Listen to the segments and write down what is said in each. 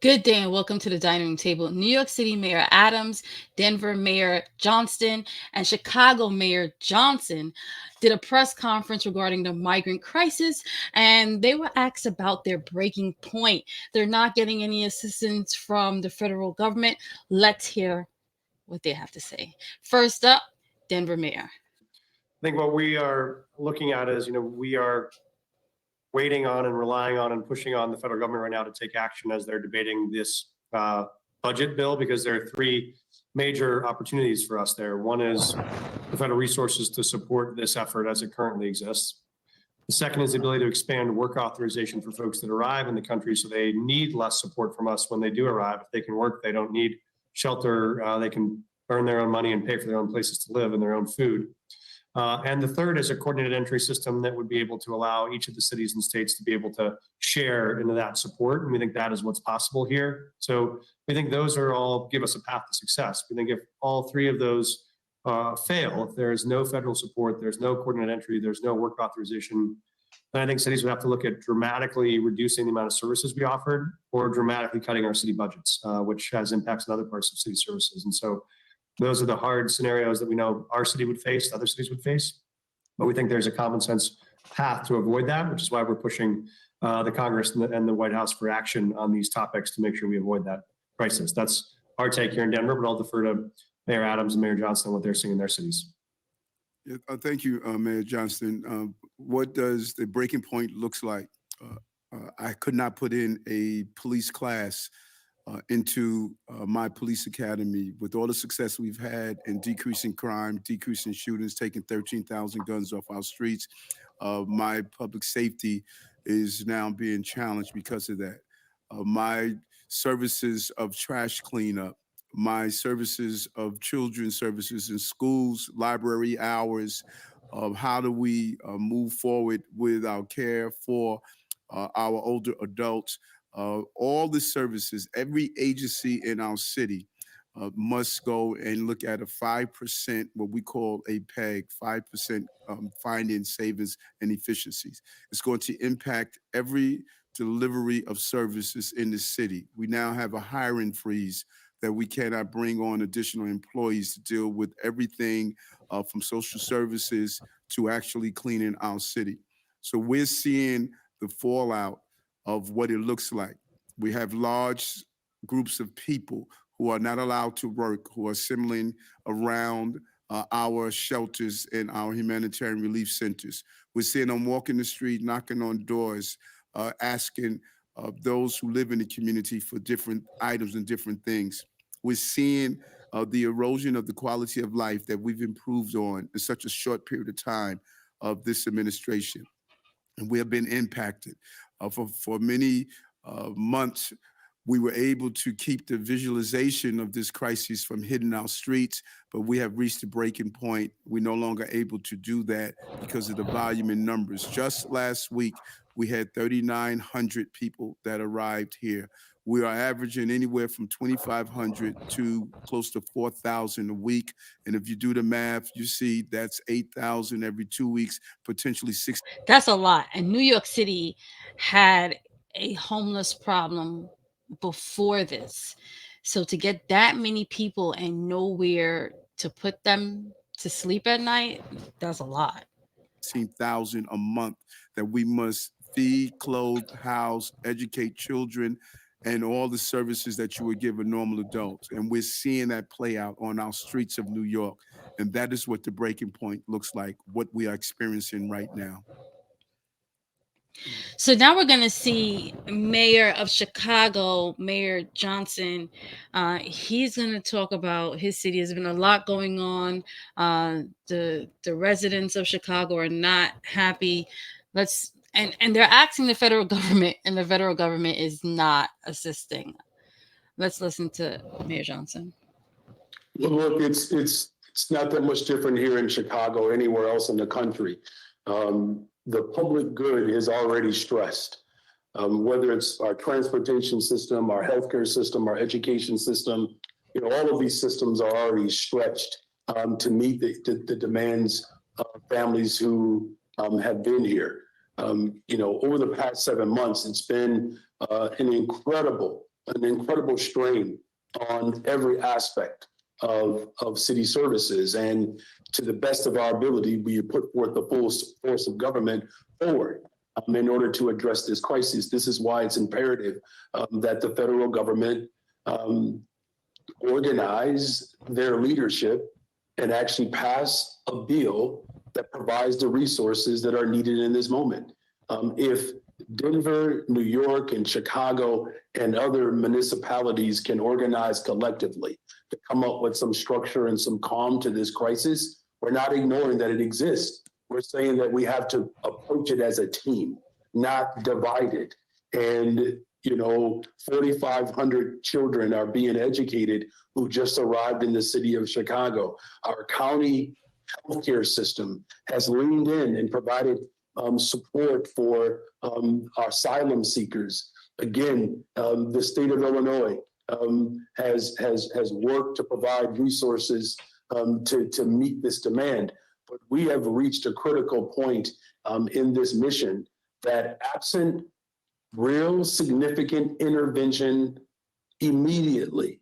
Good day and welcome to the dining room table. New York City Mayor Adams, Denver Mayor Johnston, and Chicago Mayor Johnson did a press conference regarding the migrant crisis, and they were asked about their breaking point. They're not getting any assistance from the federal government. Let's hear what they have to say. First up, Denver Mayor. I think what we are looking at is, we are waiting on and relying on and pushing on the federal government right now to take action as they're debating this budget bill, because there are three major opportunities for us there. One is the federal resources to support this effort as it currently exists. The second is the ability to expand work authorization for folks that arrive in the country so they need less support from us when they do arrive. If they can work, they don't need shelter, they can earn their own money and pay for their own places to live and their own food. And the third is a coordinated entry system that would be able to allow each of the cities and states to be able to share into that support. And we think that is what's possible here. So we think those are all give us a path to success. We think if all three of those fail, if there is no federal support, there's no coordinated entry, there's no work authorization, then I think cities would have to look at dramatically reducing the amount of services we offered or dramatically cutting our city budgets, which has impacts on other parts of city services. And so those are the hard scenarios that we know our city would face, other cities would face. But we think there's a common sense path to avoid that, which is why we're pushing the Congress and the White House for action on these topics to make sure we avoid that crisis. That's our take here in Denver, but I'll defer to Mayor Adams and Mayor Johnston on what they're seeing in their cities. Yeah, thank you, Mayor Johnston. What does the breaking point looks like? I could not put in a police class into my police academy with all the success we've had in decreasing crime, decreasing shootings, taking 13,000 guns off our streets. My public safety is now being challenged because of that. My services of trash cleanup, my services of children's services in schools, library hours, of how do we move forward with our care for our older adults, all the services, every agency in our city must go and look at a 5%, what we call a PEG, 5% finding savings and efficiencies. It's going to impact every delivery of services in the city. We now have a hiring freeze that we cannot bring on additional employees to deal with everything from social services to actually cleaning our city. So we're seeing the fallout of what it looks like. We have large groups of people who are not allowed to work, who are assembling around our shelters and our humanitarian relief centers. We're seeing them walking the street, knocking on doors, asking those who live in the community for different items and different things. We're seeing the erosion of the quality of life that we've improved on in such a short period of time of this administration. And we have been impacted. For many months, we were able to keep the visualization of this crisis from hitting our streets, but we have reached a breaking point. We're no longer able to do that because of the volume in numbers. Just last week, we had 3,900 people that arrived here. We are averaging anywhere from 2,500 to close to 4,000 a week. And if you do the math, you see that's 8,000 every 2 weeks, potentially 6. That's a lot. And New York City had a homeless problem before this. So to get that many people and nowhere to put them to sleep at night, that's a lot. 16,000 a month that we must feed, clothe, house, educate children, and all the services that you would give a normal adult. And we're seeing that play out on our streets of New York. And that is what the breaking point looks like, what we are experiencing right now. So now we're going to see Mayor of Chicago, Mayor Johnson. He's going to talk about his city. There's been a lot going on. The residents of Chicago are not happy. And they're asking the federal government, and the federal government is not assisting. Let's listen to Mayor Johnson. Well, look, it's not that much different here in Chicago or anywhere else in the country. The public good is already stressed, whether it's our transportation system, our healthcare system, our education system. All of these systems are already stretched to meet the demands of families who have been here. Over the past 7 months, it's been an incredible an incredible strain on every aspect of city services. And to the best of our ability, we put forth the full force of government forward in order to address this crisis. This is why it's imperative that the federal government organize their leadership and actually pass a bill that provides the resources that are needed in this moment. If Denver, New York, and Chicago and other municipalities can organize collectively to come up with some structure and some calm to this crisis, we're not ignoring that it exists. We're saying that we have to approach it as a team, not divided. And 4,500 children are being educated who just arrived in the city of Chicago. Our county healthcare system has leaned in and provided support for our asylum seekers. Again, the state of Illinois has worked to provide resources to meet this demand. But we have reached a critical point in this mission that absent real significant intervention immediately,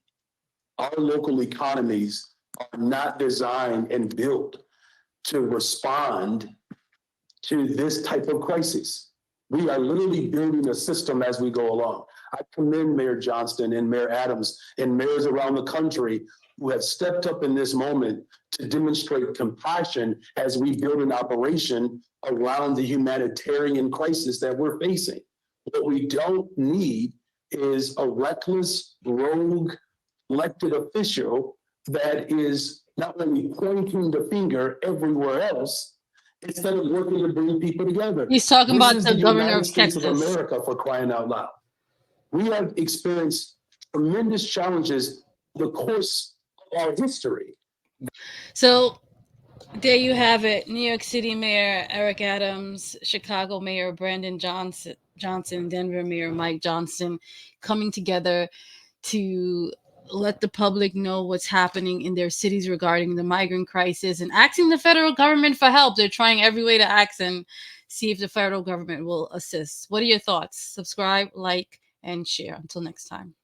our local economies are not designed and built to respond to this type of crisis. We are literally building a system as we go along. I commend Mayor Johnston and Mayor Adams and mayors around the country who have stepped up in this moment to demonstrate compassion as we build an operation around the humanitarian crisis that we're facing. What we don't need is a reckless, rogue elected official that is not only pointing the finger everywhere else, instead of working to bring people together. He's talking about This is the governor United of States Texas. of America, for crying out loud. We have experienced tremendous challenges in the course of our history. So there you have it. New York City Mayor Eric Adams, Chicago Mayor Brandon Johnson, Denver Mayor Mike Johnston coming together to let the public know what's happening in their cities regarding the migrant crisis and asking the federal government for help. They're trying every way to ask and see if the federal government will assist. What are your thoughts? Subscribe, like, and share. Until next time.